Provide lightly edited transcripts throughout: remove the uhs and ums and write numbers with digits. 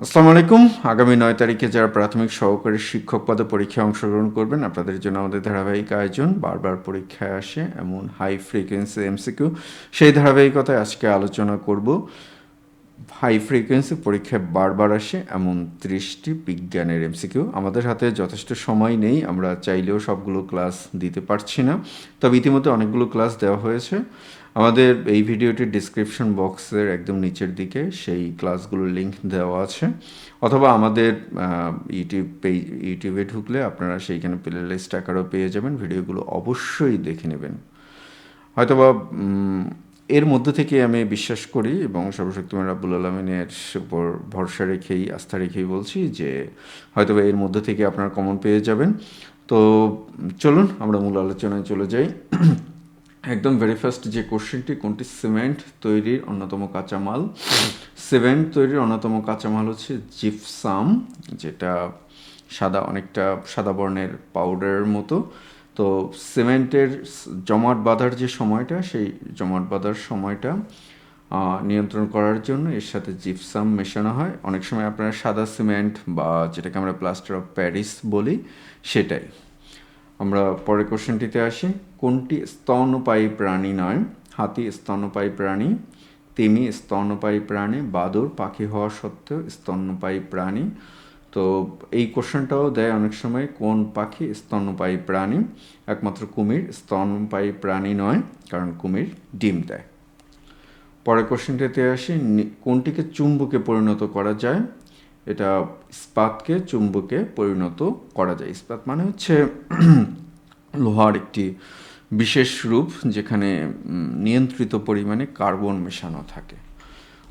আসসালামু আলাইকুম। আগামী ৯ তারিখে যারা প্রাথমিক সহকারী শিক্ষক পদে পরীক্ষায় অংশগ্রহণ করবেন, আপনাদের জন্য আমাদের ধারাবাহিক আয়োজন বারবার পরীক্ষায় আসে এমন হাই ফ্রিকোয়েন্সি এমসিকিউ। সেই ধারাবাহিকতায় আজকে আলোচনা করব হাই ফ্রিকোয়েন্সি পরীক্ষায় বারবার আসে এমন 30টি বিজ্ঞানের এমসিকিউ। আমাদের হাতে যথেষ্ট সময় নেই, আমরা চাইলেও সবগুলো ক্লাস দিতে পারছি না, তবে ইতিমধ্যে অনেকগুলো ক্লাস দেওয়া হয়েছে। আমাদের এই ভিডিওটির ডিসক্রিপশন বক্সের একদম নিচের দিকে সেই ক্লাসগুলোর লিঙ্ক দেওয়া আছে, অথবা আমাদের ইউটিউবে ঢুকলে আপনারা সেইখানে প্লে লিস্ট আকারেও পেয়ে যাবেন। ভিডিওগুলো অবশ্যই দেখে নেবেন। হয়তোবা এর মধ্যে থেকে আমি বিশ্বাস করি এবং সর্বশক্তিমান রাব্বুল আলামিনের উপর ভরসা রেখেই, আস্থা রেখেই বলছি যে হয়তোবা এর মধ্যে থেকে আপনারা কমন পেয়ে যাবেন। তো চলুন আমরা মূল আলোচনায় চলে যাই। একদম ভেরি ফার্স্ট যে কোশ্চেনটি, কোনটি সিমেন্ট তৈরির অন্যতম কাঁচামাল? সিমেন্ট তৈরির অন্যতম কাঁচামাল হচ্ছে জিপসাম, যেটা অনেকটা সাদা বর্ণের পাউডারের মতো। তো সিমেন্টের জমাট বাঁধার যে সময়টা, সেই জমাট বাঁধার সময়টা নিয়ন্ত্রণ করার জন্য এর সাথে জিপসাম মেশানো হয়। অনেক সময় আপনারা সাদা সিমেন্ট বা যেটাকে আমরা প্লাস্টার অফ প্যারিস বলি, সেটাই। আমরা পরের কোশ্চেনটিতে আসি। কোনটি স্তন্যপায়ী প্রাণী নয়? হাতি স্তন্যপায়ী প্রাণী, তিমি স্তন্যপায়ী প্রাণী, বাদুড় পাখি হওয়া সত্ত্বেও স্তন্যপায়ী প্রাণী। তো এই কোশ্চেনটাও দেয় অনেক সময়, কোন পাখি স্তন্যপায়ী প্রাণী? একমাত্র কুমির স্তন্যপায়ী প্রাণী নয়, কারণ কুমির ডিম দেয়। পরের কোশ্চেনটিতে আসি। কোনটিকে চুম্বকে পরিণত করা যায়? এটা ইস্পাতকে চুম্বকে পরিণত করা যায়। ইস্পাত মানে হচ্ছে লোহার একটি বিশেষ রূপ, যেখানে নিয়ন্ত্রিত পরিমাণে কার্বন মেশানো থাকে।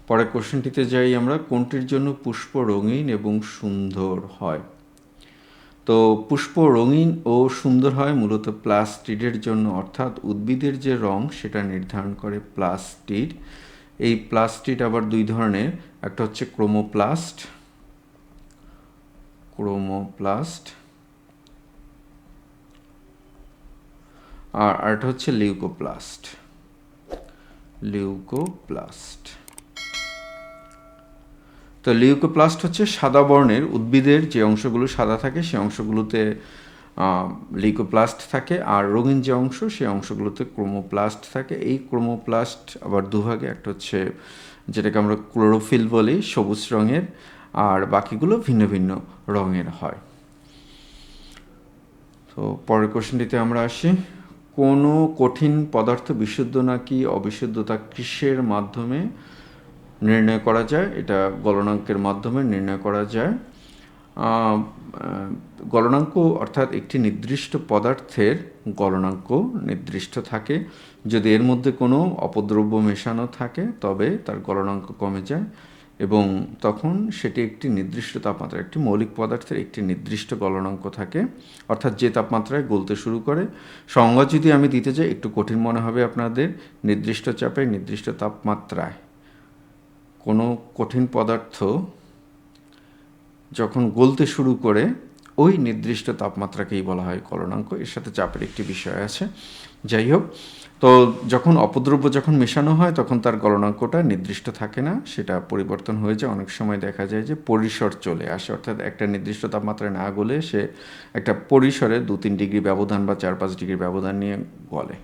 পরের কোশ্চেনটিতে যাই আমরা। কোনটির জন্য পুষ্প রঙিন এবং সুন্দর হয়? তো পুষ্প রঙিন ও সুন্দর হয় মূলত প্লাস্টিডের জন্য, অর্থাৎ উদ্ভিদের যে রং সেটা নির্ধারণ করে প্লাস্টিড। এই প্লাস্টিড আবার দুই ধরনের, একটা হচ্ছে ক্রোমোপ্লাস্ট আর আরেকটা হচ্ছে লিউকোপ্লাস্ট। তো লিউকোপ্লাস্ট হচ্ছে সাদা বর্ণের, উদ্ভিদের যে অংশগুলো সাদা থাকে সেই অংশগুলোতে লিউকোপ্লাস্ট থাকে, আর রঙিন যে অংশ সেই অংশগুলোতে ক্রোমোপ্লাস্ট থাকে। এই ক্রোমোপ্লাস্ট আবার দুভাগে, একটা হচ্ছে যেটাকে আমরা ক্লোরোফিল বলি, সবুজ রঙের, আর বাকিগুলো ভিন্ন ভিন্ন রঙের হয়। তো পরের কোশ্চেনটিতে আমরা আসি। কোনো কঠিন পদার্থ বিশুদ্ধ নাকি অবিশুদ্ধতা কিসের মাধ্যমে নির্ণয় করা যায়? এটা গলনাঙ্কের মাধ্যমে নির্ণয় করা যায়। গলনাঙ্ক অর্থাৎ একটি নির্দিষ্ট পদার্থের গলনাঙ্ক নির্দিষ্ট থাকে। যদি এর মধ্যে কোনো অপদ্রব্য মেশানো থাকে তবে তার গলনাঙ্ক কমে যায়, এবং তখন সেটি একটি নির্দিষ্ট তাপমাত্রা, একটি মৌলিক পদার্থের একটি নির্দিষ্ট গলনাঙ্ক থাকে, অর্থাৎ যে তাপমাত্রায় গলতে শুরু করে। সংজ্ঞা যদি আমি দিতে যাই, একটু কঠিন মনে হবে আপনাদের। নির্দিষ্ট চাপে নির্দিষ্ট তাপমাত্রায় কোনো কঠিন পদার্থ যখন গলতে শুরু করে, ওই নির্দিষ্ট তাপমাত্রাকেই বলা হয় গলনাঙ্ক। এর সাথে চাপের একটি বিষয় আছে। যাই হোক, তো যখন অপদ্রব্য যখন মেশানো হয় তখন তার গলনাঙ্কটা নির্দিষ্ট থাকে না, সেটা পরিবর্তন হয়ে যায়। অনেক সময় দেখা যায় যে পরিসর চলে আসে, অর্থাৎ একটা নির্দিষ্ট তাপমাত্রায় না গলে সে একটা পরিসরে 2-3 ডিগ্রি ব্যবধান বা 4-5 ডিগ্রি ব্যবধান নিয়ে গলে।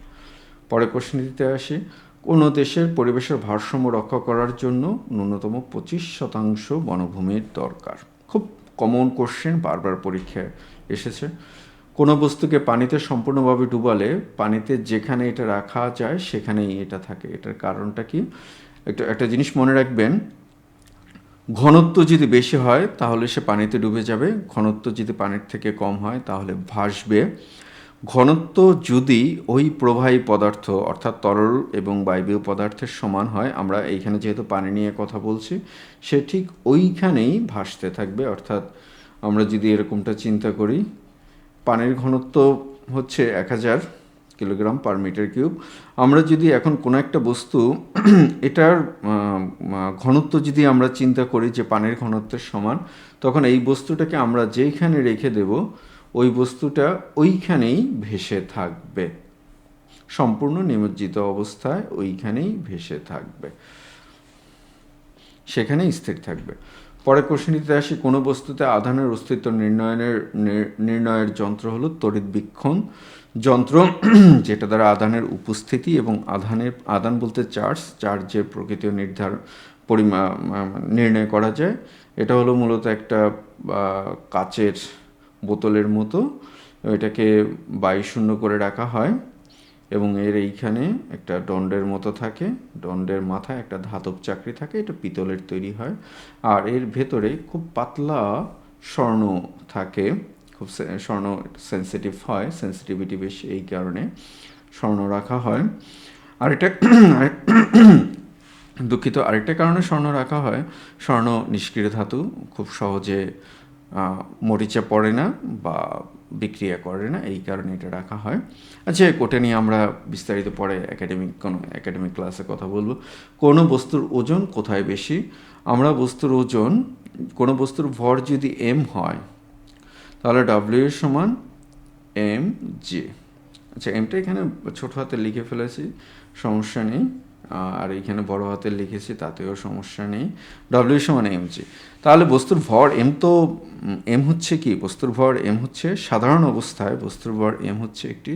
পরের কোশ্চেনটিতে আসি। কোনো দেশের পরিবেশের ভারসাম্য রক্ষা করার জন্য ন্যূনতম 25% বনভূমির দরকার? খুব কমন কোশ্চেন, বারবার পরীক্ষায় এসেছে। কোনো বস্তুকে পানিতে সম্পূর্ণভাবে ডুবালে পানিতে যেখানে এটা রাখা যায় সেখানেই এটা থাকে। এটার কারণটা কি? একটা জিনিস মনে রাখবেন, ঘনত্ব যদি বেশি হয় তাহলে সে পানিতে ডুবে যাবে, ঘনত্ব যদি পানির থেকে কম হয় তাহলে ভাসবে। ঘনত্ব যদি ওই প্রবাহী পদার্থ অর্থাৎ তরল এবং বায়বীয় পদার্থের সমান হয়, আমরা এইখানে যেহেতু পানি নিয়ে কথা বলছি, সে ঠিক ওইখানেই ভাসতে থাকবে। অর্থাৎ আমরা যদি এরকমটা চিন্তা করি, পানির ঘনত্ব হচ্ছে 1000 কিলোগ্রাম পার মিটার কিউব। আমরা যদি এখন কোনো একটা বস্তু এটার ঘনত্ব যদি আমরা চিন্তা করি যে পানির ঘনত্বের সমান, তখন এই বস্তুটাকে আমরা যেইখানে রেখে দেব ওই বস্তুটা ওইখানেই ভেসে থাকবে, সম্পূর্ণ নিমজ্জিত অবস্থায় ওইখানেই ভেসে থাকবে, সেখানেই স্থির থাকবে। পরের কোশ্চেনটিতে আসি, কোনো বস্তুতে আধানের অস্তিত্ব নির্ণয়ের যন্ত্র হলো তড়িৎবীক্ষণ যন্ত্র, যেটা দ্বারা আধানের উপস্থিতি এবং আধান বলতে চার্জের প্রকৃতিও নির্ণয় করা যায়। এটা হলো মূলত একটা কাচের বোতলের মতো, এটাকে বায়ুশূন্য করে রাখা হয় এবং এর এইখানে একটা দণ্ডের মতো থাকে, দণ্ডের মাথায় একটা ধাতব চাকরি থাকে, এটা পিতলের তৈরি হয়, আর এর ভেতরে খুব পাতলা স্বর্ণ থাকে, খুব স্বর্ণ সেন্সিটিভ হয়, সেন্সিটিভিটি বেশি, এই কারণে স্বর্ণ রাখা হয়। আর এটা দুঃখিত, আরেকটা কারণে স্বর্ণ রাখা হয়, স্বর্ণ নিষ্ক্রিয় ধাতু, খুব সহজে মরিচা পড়ে না বা বিক্রিয়া করে না, এই কারণে এটা রাখা হয়। আচ্ছা, কোটা নিয়ে আমরা বিস্তারিত পরে একাডেমিক ক্লাসে কথা বলবো। কোনো বস্তুর ওজন কোথায় বেশি? আমরা বস্তুর ওজন, কোনো বস্তুর ভর যদি এম হয় তাহলে ডাব্লিউ এর সমান এম জে। আচ্ছা, এমটা এখানে ছোট হাতে লিখে ফেলেছি, সমস্যা নেই, আর এইখানে বড় হাতে লিখেছি, তাতেও সমস্যা নেই। ডাব্লিউ সমান এম জি। তাহলে বস্তুর ভর এম, তো এম হচ্ছে কি, বস্তুর ভর এম হচ্ছে সাধারণ অবস্থায় বস্তুর ভর এম হচ্ছে একটি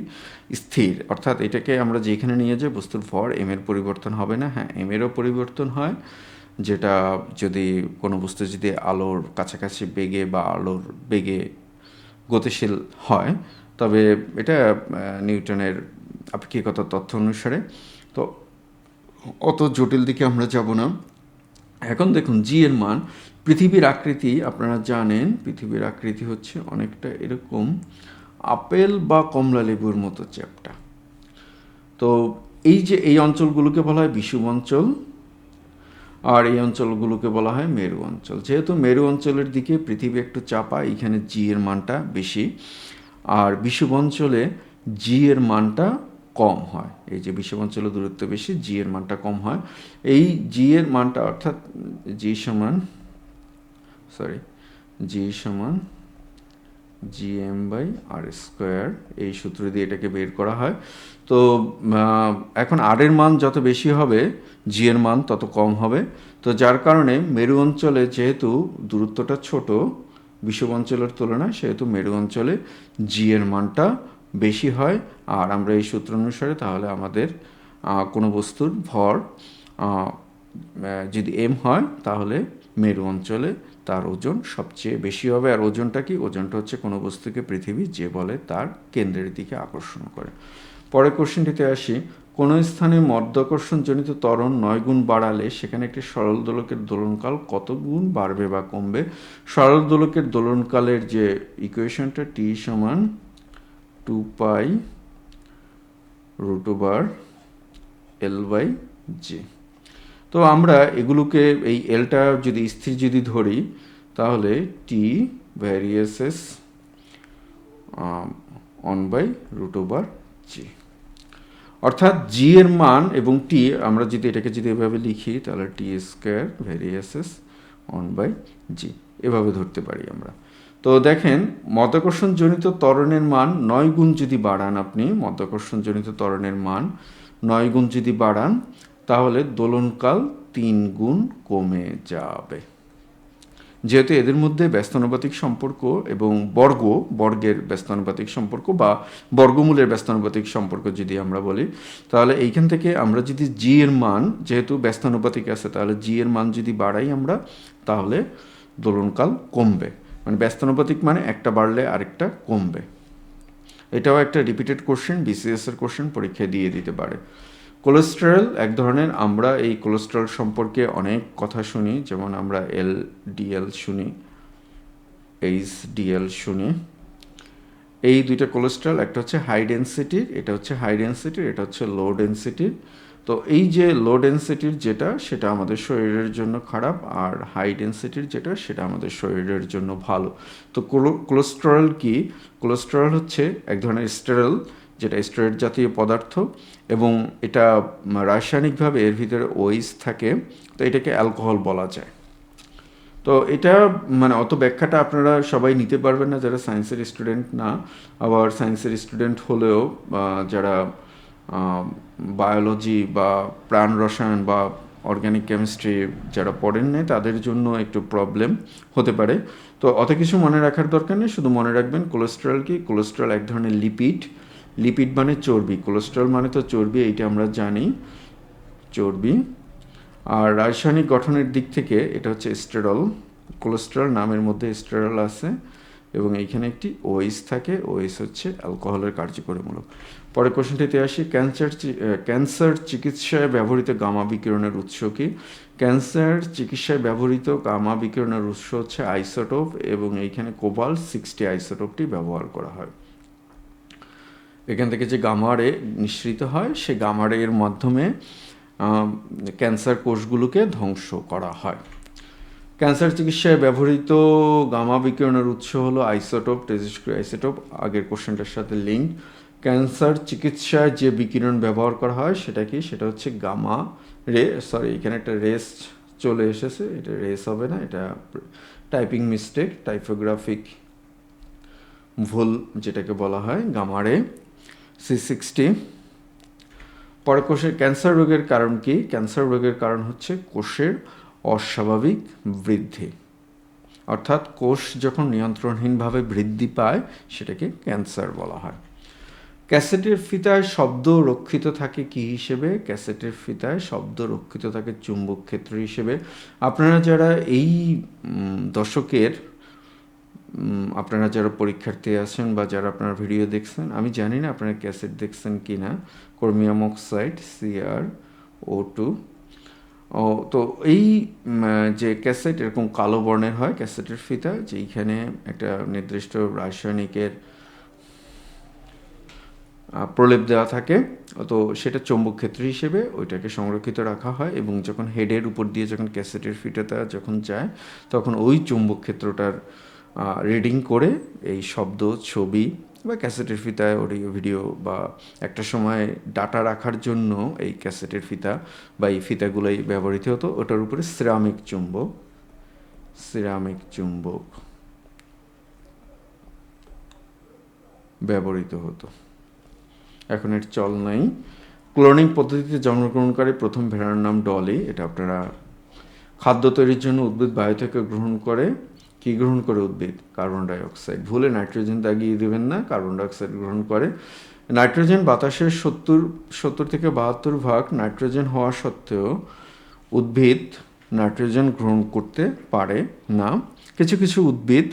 স্থির, অর্থাৎ এটাকে আমরা যেখানে নিয়ে যাই বস্তুর ভর এম এর পরিবর্তন হবে না। হ্যাঁ, এম এরও পরিবর্তন হয়, যেটা যদি কোনো বস্তু যদি আলোর কাছাকাছি বেগে বা আলোর বেগে গতিশীল হয়, তবে এটা নিউটনের আপেক্ষিকতার তথ্য অনুসারে। তো অত জটিল দিকে আমরা যাব না। এখন দেখুন জি এর মান, পৃথিবীর আকৃতি আপনারা জানেন, পৃথিবীর আকৃতি হচ্ছে অনেকটা এরকম আপেল বা কমলা লেবুর মতো চ্যাপ্টা। তো এই যে এই অঞ্চলগুলোকে বলা হয় বিষুব অঞ্চল, আর এই অঞ্চলগুলোকে বলা হয় মেরু অঞ্চল। যেহেতু মেরু অঞ্চলের দিকে পৃথিবী একটু চাপা, এখানে জি এর মানটা বেশি, আর বিষুব অঞ্চলে জি এর মানটা কম হয়। এই যে বিষুব অঞ্চলের দূরত্ব বেশি, জি এর মানটা কম হয়। এই জি এর মানটা, অর্থাৎ জি সমান জিএম বাই আর স্কোয়ার, এই সূত্র দিয়ে এটাকে বের করা হয়। তো এখন আর এর মান যত বেশি হবে জি এর মান তত কম হবে। তো যার কারণে মেরু অঞ্চলে যেহেতু দূরত্বটা ছোট বিষুব অঞ্চলের তুলনায়, সেহেতু মেরু অঞ্চলে জি এর মানটা বেশি হয়। আর আমরা এই সূত্র অনুসারে তাহলে আমাদের কোনো বস্তুর ভর যদি এম হয় তাহলে মেরু অঞ্চলে তার ওজন সবচেয়ে বেশি হবে। আর ওজনটা কি? ওজনটা হচ্ছে কোনো বস্তুকে পৃথিবী যে বলে তার কেন্দ্রের দিকে আকর্ষণ করে। পরের কোশ্চেনটিতে আসি, কোনো স্থানে মধ্যাকর্ষণজনিত ত্বরণ 9 গুণ বাড়ালে সেখানে একটি সরল দোলকের দোলনকাল কত গুণ বাড়বে বা কমবে? সরল দোলকের দোলনকালের যে ইকুয়েশনটা, টি সমান 2 পাই √L/J। তো আমরা এগুলোকে, এই এলটা যদি স্থির যদি ধরি তাহলে টি ভ্যারিয়েসেস 1/√J, অর্থাৎ জি এর মান এবং টি, আমরা যদি এটাকে যদি এভাবে লিখি তাহলে টি স্কোয়ার ভ্যারিয়েসেস 1/G এভাবে ধরতে পারি আমরা। তো দেখেন, মধ্যাকর্ষণজনিত ত্বরণের মান 9 গুণ যদি বাড়ান, আপনি মধ্যাকর্ষণজনিত ত্বরণের মান 9 গুণ যদি বাড়ান তাহলে দোলনকাল 3 গুণ কমে যাবে। যেহেতু এদের মধ্যে ব্যস্তানুপাতিক সম্পর্ক এবং বর্গের ব্যস্তানুপাতিক সম্পর্ক বা বর্গমূলের ব্যস্তানুপাতিক সম্পর্ক যদি আমরা বলি, তাহলে এইখান থেকে আমরা যদি জি এর মান, যেহেতু ব্যস্তানুপাতিক আছে, তাহলে জি এর মান যদি বাড়াই আমরা, তাহলে দোলনকাল কমবে। মানে ব্যস্তানুপাতিক মানে একটা বাড়লে আরেকটা কমবে। এটাও একটা রিপিটেড কোশ্চেন, বিসিএস এর কোশ্চেন, পরীক্ষায় দিয়ে দিতে পারে। কোলেস্টেরল এক ধরনের, আমরা এই কোলেস্টেরল সম্পর্কে অনেক কথা শুনি, যেমন আমরা এলডিএল শুনি, এইচডিএল শুনি। এই দুইটা কোলেস্টেরল, একটা হচ্ছে হাই ডেন্সিটির, এটা হচ্ছে হাই ডেন্সিটির, এটা হচ্ছে লো ডেন্সিটির। তো এই যে লো ডেন্সিটির যেটা, সেটা আমাদের শরীরের জন্য খারাপ, আর হাই ডেন্সিটির যেটা, সেটা আমাদের শরীরের জন্য ভালো। তো কোলেস্টেরল কি? কোলেস্টেরল হচ্ছে এক ধরনের স্টেরল, যেটা স্টেরয়েড জাতীয় পদার্থ, এবং এটা রাসায়নিকভাবে এর ভিতরে ওইস থাকে, তো এটাকে অ্যালকোহল বলা যায়। তো এটা মানে অত ব্যাখ্যাটা আপনারা সবাই নিতে পারবেন না যারা সায়েন্সের স্টুডেন্ট না, আবার সায়েন্সের স্টুডেন্ট হলেও যারা বায়োলজি বা প্রাণ রসায়ন বা অর্গানিক কেমিস্ট্রি যারা পড়েন নাই তাদের জন্য একটু প্রবলেম হতে পারে। তো অত কিছু মনে রাখার দরকার নেই, শুধু মনে রাখবেন কোলেস্টেরল কি। কোলেস্টেরল এক ধরনের লিপিড, লিপিড মানে চর্বি, কোলেস্টেরল মানে তো চর্বি, এইটা আমরা জানি, চর্বি। আর রাসায়নিক গঠনের দিক থেকে এটা হচ্ছে স্টেরল। কোলেস্টেরল নামের মধ্যে স্টেরল আছে এবং এইখানে একটি ওএইচ থাকে, ওএইচ হচ্ছে অ্যালকোহলের কার্যকরীমূলক। পরের কোশ্চেনটিতে আসি, ক্যান্সার চিকিৎসায় ব্যবহৃত গামা বিকিরণের উৎস কি? ক্যান্সার চিকিৎসায় ব্যবহৃত গামা বিকিরণের উৎস হচ্ছে আইসোটোপ, এবং এইখানে কোবাল্ট-60 আইসোটোপটি ব্যবহার করা হয়। এখান থেকে যে গামা রে নিঃসৃত হয়, সে গামা রে এর মাধ্যমে ক্যান্সার কোষগুলোকে ধ্বংস করা হয়। ক্যান্সার চিকিৎসায় ব্যবহৃত গামা বিকিরণের উৎস হলো আইসোটোপ, টেজিস্ক্রিয় আইসোটোপ, আগের কোশ্চেনটার সাথে লিঙ্ক। ক্যান্সার চিকিৎসায় যে বিকিরণ ব্যবহার করা হয় সেটা কি? সেটা হচ্ছে গামা রে, সরি এখানে একটা রেস চলে এসেছে, এটা রেস হবে না, এটা টাইপিং মিস্টেক, টাইপোগ্রাফিক ভুল যেটাকে বলা হয়, গামা রে C60। পরে কোষের ক্যান্সার রোগের কারণ কি? ক্যান্সার রোগের কারণ হচ্ছে কোষের অস্বাভাবিক বৃদ্ধি, অর্থাৎ কোষ যখন নিয়ন্ত্রণহীনভাবে বৃদ্ধি পায় সেটাকে ক্যান্সার বলা হয়। ক্যাসেটের ফিতায় শব্দ রক্ষিত থাকে কি হিসেবে? ক্যাসেটের ফিতায় শব্দ রক্ষিত থাকে চুম্বক ক্ষেত্র হিসেবে। আপনারা যারা এই দশকের আপনারা যারা পরীক্ষার্থী আছেন বা যারা আপনারা ভিডিও দেখছেন, আমি জানি না আপনারা ক্যাসেট দেখছেন কি না, ক্রোমিয়াম অক্সাইড CrO2। তো এই যে ক্যাসেট এরকম কালো বর্ণের হয়, ক্যাসেটের ফিতা, যেইখানে একটা নির্দিষ্ট রাসায়নিকের প্রলেপ দেওয়া থাকে, তো সেটা চৌম্বক ক্ষেত্র হিসেবে ওইটাকে সংরক্ষিত রাখা হয়, এবং যখন হেডের উপর দিয়ে যখন ক্যাসেটের ফিতাটা যখন যায় তখন ওই চৌম্বক ক্ষেত্রটার রিডিং করে এই শব্দ, ছবি বা ক্যাসেটের ফিতায় অডিও ভিডিও বা একটা সময় ডাটা রাখার জন্য এই ক্যাসেটের ফিতা বা এই ফিতাগুলোই ব্যবহৃত হতো। ওটার উপরে সিরামিক চুম্বক ব্যবহৃত হতো, এখন এর চল নাই। ক্লোনিং পদ্ধতিতে জন্মগ্রহণকারী প্রথম ভেড়ার নাম ডলি। এটা আপনারা, খাদ্য তৈরির জন্য উদ্ভিদ বায়ু থেকে গ্রহণ করে। কি গ্রহণ করে উদ্ভিদ? Carbon die oxide. ভুলে নাইট্রোজেন দাগিয়ে দেবেন না, কার্বন ডাই অক্সাইড গ্রহণ করে। নাইট্রোজেন বাতাসের 70 থেকে 72 ভাগ নাইট্রোজেন হওয়া সত্ত্বেও উদ্ভিদ নাইট্রোজেন গ্রহণ করতে পারে না। কিছু কিছু উদ্ভিদ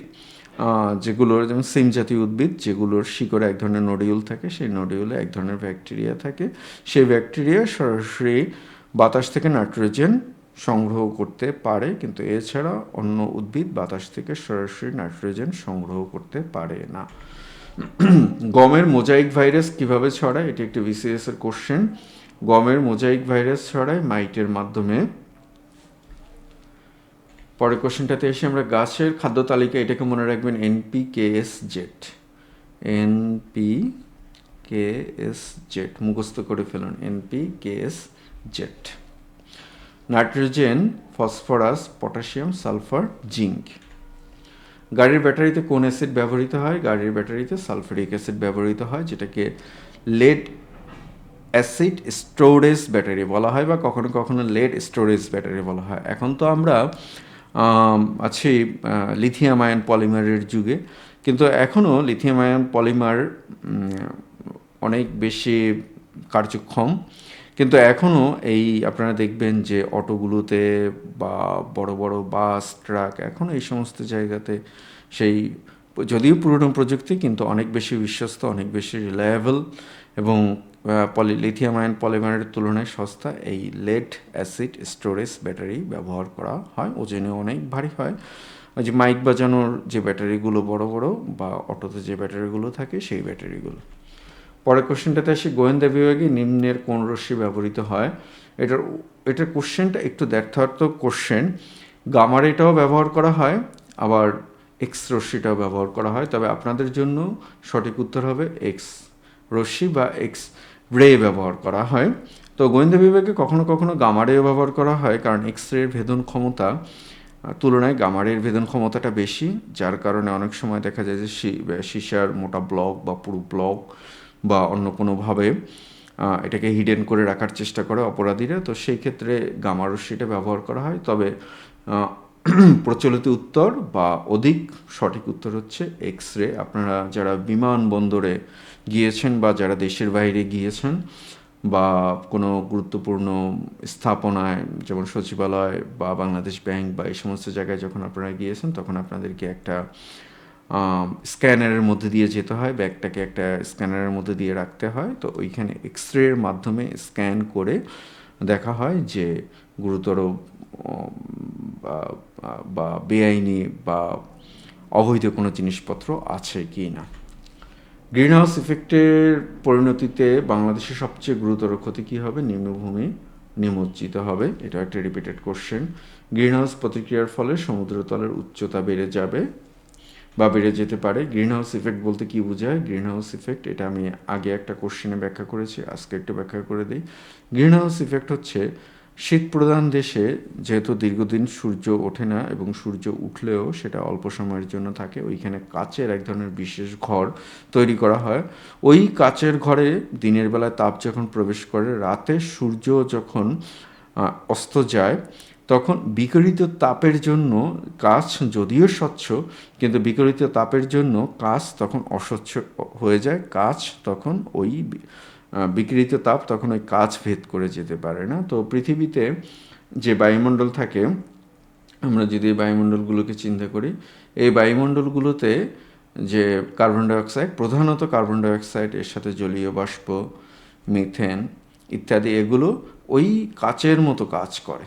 যেগুলোর, যেমন সিম জাতীয় উদ্ভিদ, যেগুলোর শিকড়ে এক ধরনের নোডিউল থাকে, সেই নোডিউলে এক ধরনের ব্যাকটেরিয়া থাকে, সেই ব্যাকটেরিয়া সরাসরি বাতাস থেকে নাইট্রোজেন সংগ্রহ করতে পারে, কিন্তু এছাড়া অন্য উদ্ভিদ বাতাস থেকে সরাসরি নাইট্রোজেন সংগ্রহ করতে পারে না। গমের মোজাইক ভাইরাস কিভাবে ছড়ায়? এটি একটি BCS এর কোশ্চেন। গমের মোজাইক ভাইরাস ছড়ায় মাইটের মাধ্যমে। পরের কোশ্চেনটাতে এসে আমরা গাছের খাদ্য তালিকা, এটাকে মনে রাখবেন NPKSZ, NPKSZ মুখস্থ করে ফেলুন, NPKSZ। Nitrogen, phosphorus, potassium, sulphur, zinc. গাড়ির ব্যাটারিতে কোন অ্যাসিড ব্যবহৃত হয়? গাড়ির ব্যাটারিতে সালফারিক অ্যাসিড ব্যবহৃত হয়, যেটাকে লেড অ্যাসিড স্টোরেজ ব্যাটারি বলা হয়, বা কখনো কখনো লেড স্টোরেজ ব্যাটারি বলা হয়। এখন তো আমরা আছি লিথিয়াম আয়ন পলিমারের যুগে, কিন্তু এখনও লিথিয়াম আয়ন পলিমার অনেক বেশি কার্যক্ষম, কিন্তু এখনও এই আপনারা দেখবেন যে অটোগুলোতে বা বড় বড় বাস, ট্রাক, এখন এই সমস্ত জায়গাতে সেই, যদিও পুরনো প্রযুক্তি কিন্তু অনেক বেশি বিশ্বস্ত, অনেক বেশি রিলায়েবল এবং লিথিয়াম আয়ন পলিমারের তুলনায় সস্তা এই লেড অ্যাসিড স্টোরেজ ব্যাটারি ব্যবহার করা হয়। ওজনে অনেক ভারী হয়, ওই যে মাইক বাজানোর যে ব্যাটারিগুলো বড় বড় বা অটোতে যে ব্যাটারিগুলো থাকে সেই ব্যাটারিগুলো। পরের কোশ্চেনটাতে আসি, গোয়েন্দা বিভাগে নিম্নের কোন রশ্মি ব্যবহৃত হয়? এটার কোশ্চেনটা একটু দ্ব্যর্থাত্মক কোশ্চেন। গামা রেটাও ব্যবহার করা হয়, আবার এক্স রশ্মিটাও ব্যবহার করা হয়, তবে আপনাদের জন্য সঠিক উত্তর হবে এক্স রশ্মি বা এক্স রে ব্যবহার করা হয়। তো গোয়েন্দা বিভাগে কখনো কখনো গামা রেও ব্যবহার করা হয়, কারণ এক্স রের ভেদন ক্ষমতা তুলনায় গামা রের ভেদন ক্ষমতাটা বেশি, যার কারণে অনেক সময় দেখা যায় যে সীসার মোটা ব্লক বা পুরো ব্লক বা অন্য কোনোভাবে এটাকে হিডেন করে রাখার চেষ্টা করে অপরাধীরা, তো সেই ক্ষেত্রে গামা রশ্মিটা ব্যবহার করা হয়। তবে প্রচলিত উত্তর বা অধিক সঠিক উত্তর হচ্ছে এক্স রে। আপনারা যারা বিমানবন্দরে গিয়েছেন বা যারা দেশের বাইরে গিয়েছেন বা কোনো গুরুত্বপূর্ণ স্থাপনায় যেমন সচিবালয় বা বাংলাদেশ ব্যাংক বা এই সমস্ত জায়গায় যখন আপনারা গিয়েছেন, তখন আপনাদেরকে একটা স্ক্যানারের মধ্যে দিয়ে যেতে হয়, ব্যাগটাকে একটা স্ক্যানারের মধ্যে দিয়ে রাখতে হয়। তো ওইখানে এক্স রের মাধ্যমে স্ক্যান করে দেখা হয় যে গুরুতর বা বেআইনি বা অবৈধ কোনো জিনিসপত্র আছে কি না। গ্রিন হাউস ইফেক্টের পরিণতিতে বাংলাদেশের সবচেয়ে গুরুতর ক্ষতি কী হবে? নিম্নভূমি নিমজ্জিত হবে। এটা একটা রিপিটেড কোশ্চেন। গ্রিন হাউস প্রতিক্রিয়ার ফলে সমুদ্রতলের উচ্চতা বেড়ে যাবে বা বেড়ে যেতে পারে। গ্রিন হাউস ইফেক্ট বলতে কী বোঝায়? গ্রিন হাউস ইফেক্ট এটা আমি আগে একটা কোশ্চেনে ব্যাখ্যা করেছি, আজকে একটু ব্যাখ্যা করে দিই। গ্রিন হাউস ইফেক্ট হচ্ছে শীত প্রধান দেশে যেহেতু দীর্ঘদিন সূর্য ওঠে না এবং সূর্য উঠলেও সেটা অল্প সময়ের জন্য থাকে, ওইখানে কাচের এক ধরনের বিশেষ ঘর তৈরি করা হয়। ওই কাচের ঘরে দিনের বেলায় তাপ যখন প্রবেশ করে, রাতে সূর্য যখন অস্ত যায়, তখন বিকিরিত তাপের জন্য কাচ যদিও স্বচ্ছ, কিন্তু বিকিরিত তাপের জন্য কাচ তখন অস্বচ্ছ হয়ে যায়। কাচ তখন ওই বিকিরিত তাপ তখন ওই কাচ ভেদ করে যেতে পারে না। তো পৃথিবীতে যে বায়ুমণ্ডল থাকে, আমরা যদি বায়ুমণ্ডলগুলোকে চিন্তা করি, এই বায়ুমণ্ডলগুলোতে যে কার্বন ডাইঅক্সাইড, প্রধানত কার্বন ডাইঅক্সাইড, এর সাথে জলীয় বাষ্প, মিথেন ইত্যাদি, এগুলো ওই কাচের মতো কাজ করে,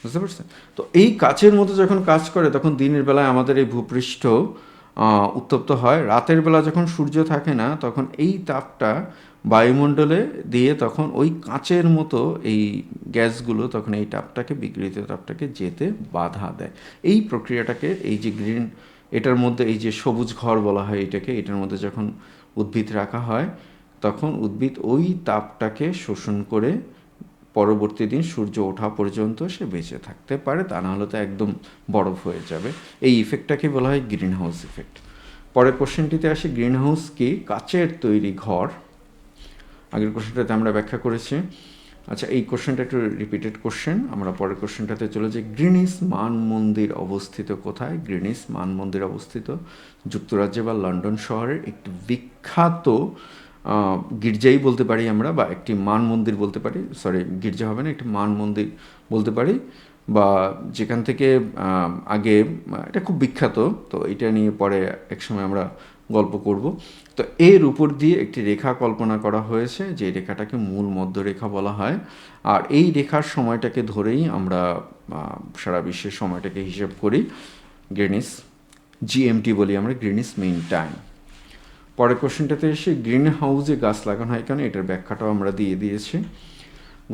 বুঝতে পারছেন? তো এই কাচের মতো যখন কাজ করে, তখন দিনের বেলায় আমাদের এই ভূপৃষ্ঠ উত্তপ্ত হয়। রাতের বেলা যখন সূর্য থাকে না, তখন এই তাপটা বায়ুমণ্ডলে দিয়ে তখন ওই কাচের মতো এই গ্যাসগুলো তখন এই তাপটাকে, বিকিরিত তাপটাকে যেতে বাধা দেয়। এই প্রক্রিয়াটাকে, এই যে গ্রিন, এটার মধ্যে এই যে সবুজ ঘর বলা হয় এটাকে, এটার মধ্যে যখন উদ্ভিদ রাখা হয়, তখন উদ্ভিদ ওই তাপটাকে শোষণ করে পরবর্তী দিন সূর্য ওঠা পর্যন্ত সে বেঁচে থাকতে পারে, তা না হলে তো একদম বরফ হয়ে যাবে। এই ইফেক্টটাকে বলা হয় গ্রিন হাউস ইফেক্ট। পরের কোশ্চেনটিতে আসি, গ্রিন হাউস কি? কাচের তৈরি ঘর। আগের কোশ্চেনটাতে আমরা ব্যাখ্যা করেছি। আচ্ছা, এই কোশ্চেনটা একটু রিপিটেড কোশ্চেন, আমরা পরের কোশ্চেনটাতে চলে যাই। গ্রিনিস মান মন্দির অবস্থিত কোথায়? গ্রিনিস মান মন্দির অবস্থিত যুক্তরাজ্যে বা লন্ডন শহরের একটি বিখ্যাত গির্জাই বলতে পারি আমরা, বা একটি মান মন্দির বলতে পারি, সরি গির্জা হবে না, একটি মান মন্দির বলতে পারি, বা যেখান থেকে আগে, এটা খুব বিখ্যাত, তো এটা নিয়ে পরে একসময় আমরা গল্প করব। তো এর উপর দিয়ে একটি রেখা কল্পনা করা হয়েছে, যে রেখাটাকে মূল মধ্যরেখা বলা হয়। আর এই রেখার সময়টাকে ধরেই আমরা সারা বিশ্বের সময়টাকে হিসাব করি। গ্রিনিস জিএমটি বলি আমরা, গ্রিনিস মেইন টাইম। পরের কোশ্চেনটাতে এসে, গ্রিন হাউসে গাছ লাগানো হয় কেন? এটার ব্যাখ্যাটাও আমরা দিয়ে দিয়েছি।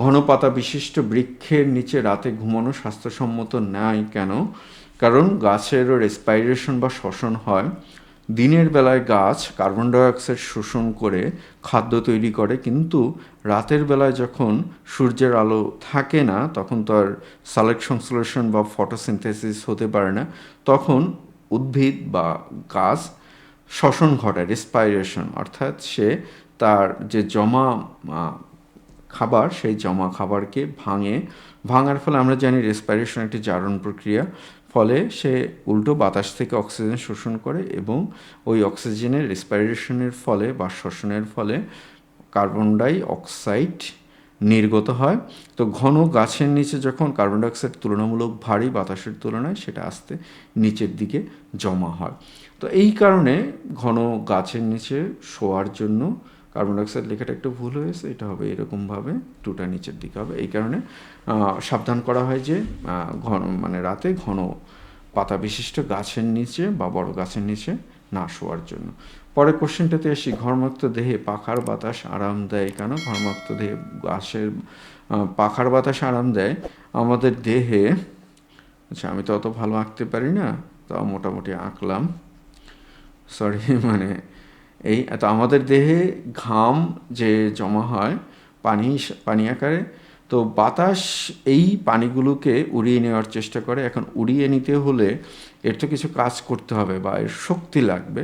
ঘন পাতা বিশিষ্ট বৃক্ষের নিচে রাতে ঘুমানো স্বাস্থ্যসম্মত নয় কেন? কারণ গাছেরও রেসপাইরেশন বা শ্বসন হয়। দিনের বেলায় গাছ কার্বন ডাইঅক্সাইড শোষণ করে খাদ্য তৈরি করে, কিন্তু রাতের বেলায় যখন সূর্যের আলো থাকে না, তখন তো আর সংশ্লেষণ বা ফটোসিনথেসিস হতে পারে না, তখন উদ্ভিদ বা গাছ শ্বসন ঘটায়, রেসপাইরেশন, অর্থাৎ সে তার যে জমা খাবার, সেই জমা খাবারকে ভাঙার ফলে আমরা জানি রেসপাইরেশন একটি জারণ প্রক্রিয়া, ফলে সে উল্টো বাতাস থেকে অক্সিজেন শোষণ করে এবং ওই অক্সিজেনের রেসপাইরেশনের ফলে বা শ্বসনের ফলে কার্বন ডাই অক্সাইড নির্গত হয়। তো ঘন গাছের নিচে যখন কার্বন ডাইঅক্সাইড তুলনামূলক ভারী বাতাসের তুলনায়, সেটা আস্তে নিচের দিকে জমা হয়। তো এই কারণে ঘন গাছের নিচে শোয়ার জন্য, কার্বন ডাইঅক্সাইড লেখাটা একটু ভুল হয়েছে, এটা হবে এরকমভাবে, টুটা নিচের দিকে হবে। এই কারণে সাবধান করা হয় যে ঘন, মানে রাতে ঘন পাতা বিশিষ্ট গাছের নিচে বা বড় গাছের নিচে না শোয়ার জন্য। পরের কোশ্চেনটাতে আসি, ঘর্মাক্ত দেহে পাখার বাতাস আরাম দেয় কেন? ঘর্মাক্ত দেহে গাছের পাখার বাতাস আরাম দেয় আমাদের দেহে। আচ্ছা, আমি তো অত ভালো আঁকতে পারি না, তাও মোটামুটি আঁকলাম, সরি, মানে এই তো আমাদের দেহে ঘাম যে জমা হয় পানি আকারে, তো বাতাস এই পানিগুলোকে উড়িয়ে নেওয়ার চেষ্টা করে। এখন উড়িয়ে নিতে হলে এর তো কিছু কাজ করতে হবে বা এর শক্তি লাগবে।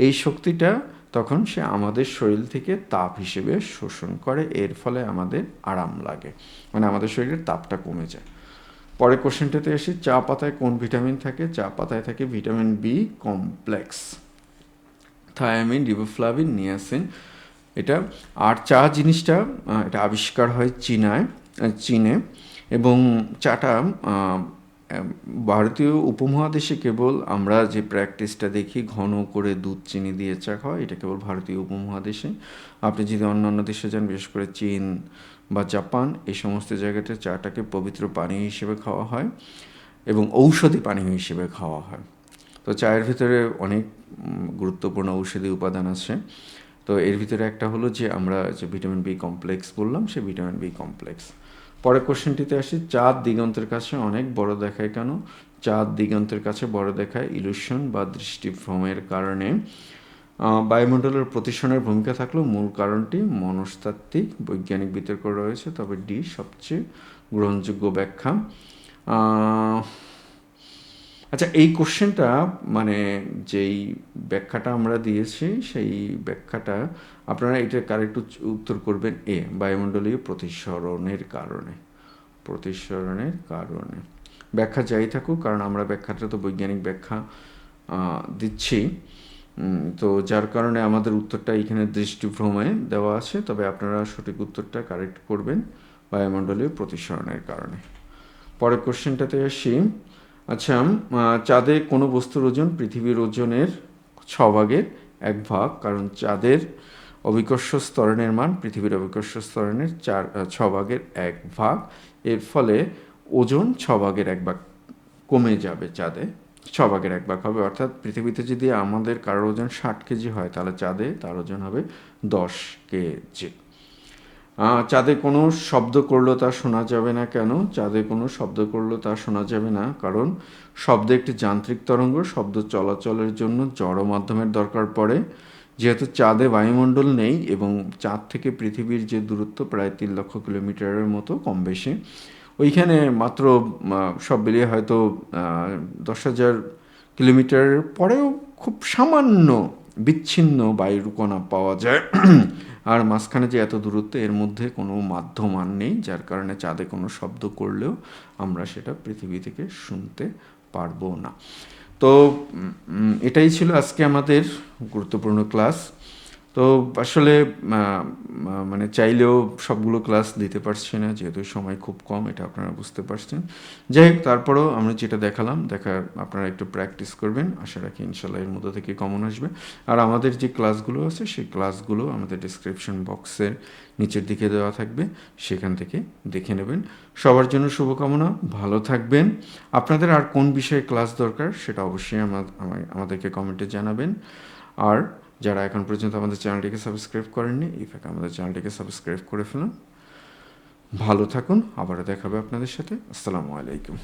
এই শক্তিটা তখন সে আমাদের শরীর থেকে তাপ হিসেবে শোষণ করে, এর ফলে আমাদের আরাম লাগে, মানে আমাদের শরীরের তাপটা কমে যায়। পরের কোশ্চেনটাতে আসি, চা পাতায় কোন ভিটামিন থাকে? চা পাতায় থাকে vitamin B complex, thiamine, riboflavin, niacin, এটা। আর চা জিনিসটা এটা আবিষ্কার হয় চীনে, এবং চাটা ভারতীয় উপমহাদেশে কেবল আমরা যে প্র্যাকটিসটা দেখি ঘন করে দুধ চিনি দিয়ে চা খাওয়া, এটা কেবল ভারতীয় উপমহাদেশে। আপনি যদি অন্যান্য দেশে যান, বিশেষ করে চীন বা জাপান, এই সমস্ত জায়গাতে চাটাকে পবিত্র পানীয় হিসেবে খাওয়া হয় এবং ঔষধি পানীয় হিসেবে খাওয়া হয়। তো চায়ের ভিতরে অনেক গুরুত্বপূর্ণ ঔষধি উপাদান আছে। তো এর ভিতরে একটা হলো যে আমরা যে ভিটামিন বি কমপ্লেক্স বললাম, সে ভিটামিন বি কমপ্লেক্স। পরের কোশ্চেনটিতে আসি, চাঁদ দিগন্তের কাছে অনেক বড় দেখায় কেন? চাঁদ দিগন্তের কাছে বড় দেখায় ইলুশন বা দৃষ্টিভ্রমের কারণে। বায়ুমণ্ডলের প্রতিসরণের ভূমিকা থাকলেও মূল কারণটি মনস্তাত্ত্বিক বৈজ্ঞানিক বিতর্ক রয়েছে, তবে ডি সবচেয়ে গ্রহণযোগ্য ব্যাখ্যা। আচ্ছা, এই কোশ্চেনটা মানে যেই ব্যাখ্যাটা আমরা দিয়েছি, সেই ব্যাখ্যাটা আপনারা এটা কারেক্ট উত্তর করবেন এ, বায়ুমণ্ডলীয় প্রতিসরণের কারণে। ব্যাখ্যা যাই থাকুক, কারণ আমরা ব্যাখ্যাটা তো বৈজ্ঞানিক ব্যাখ্যা দিচ্ছি, তো যার কারণে আমাদের উত্তরটা এখানে দৃষ্টিভ্রমে দেওয়া আছে, তবে আপনারা সঠিক উত্তরটা কারেক্ট করবেন বায়ুমণ্ডলীয় প্রতিসরণের কারণে। পরের কোশ্চেনটাতে আসি, আচ্ছা, চাঁদে কোনো বস্তুর ওজন পৃথিবীর ওজনের 1/6, কারণ চাঁদের অভিকর্ষ ত্বরণের মান পৃথিবীর অভিকর্ষ ত্বরণের 6/1, এর ফলে ওজন 6/1 কমে যাবে, চাঁদে 6/1 হবে। অর্থাৎ পৃথিবীতে যদি আমাদের কারোর ওজন 60 কেজি হয়, তাহলে চাঁদে তার ওজন হবে 10 কেজি। চাঁদে কোনো শব্দ করলো তা শোনা যাবে না কেন? চাঁদে কোনো শব্দ করলো তা শোনা যাবে না, কারণ শব্দ একটি যান্ত্রিক তরঙ্গ, শব্দ চলাচলের জন্য জড় মাধ্যমের দরকার পড়ে। যেহেতু চাঁদে বায়ুমণ্ডল নেই এবং চাঁদ থেকে পৃথিবীর যে দূরত্ব প্রায় 3 লক্ষ কিলোমিটারের মতো কম বেশি, ওইখানে মাত্র সব মিলিয়ে হয়তো 10,000 কিলোমিটারের পরেও খুব সামান্য বিচ্ছিন্ন বায়ুর কণা পাওয়া যায়। আর মাঝখানে যে এত দূরত্ব, এর মধ্যে কোনো মাধ্যম আর নেই, যার কারণে চাঁদে কোনো শব্দ করলেও আমরা সেটা পৃথিবী থেকে শুনতে পারবো না। তো এটাই ছিল আজকে আমাদের গুরুত্বপূর্ণ ক্লাস। তো আসলে মানে চাইলেও সবগুলো ক্লাস দিতে পারছি না, যেহেতু সময় খুব কম, এটা আপনারা বুঝতে পারছেন। যাই হোক, তারপরেও আমরা যেটা দেখালাম, আপনারা একটু প্র্যাকটিস করবেন, আশা রাখি ইনশাল্লাহ এর মধ্যে থেকে কমন আসবে। আর আমাদের যে ক্লাসগুলো আছে, সেই ক্লাসগুলো আমাদের ডিসক্রিপশন বক্সের নিচের দিকে দেওয়া থাকবে, সেখান থেকে দেখে নেবেন। সবার জন্য শুভকামনা, ভালো থাকবেন। আপনাদের আর কোন বিষয়ে ক্লাস দরকার, সেটা অবশ্যই আমাদেরকে কমেন্টে জানাবেন। আর যারা এখন পর্যন্ত আমাদের চ্যানেলটিকে সাবস্ক্রাইব করেননি, এই ফাঁকে আমাদের চ্যানেলটিকে সাবস্ক্রাইব করে ফেলুন। ভালো থাকুন, আবারও দেখাবে আপনাদের সাথে। আসসালামু আলাইকুম।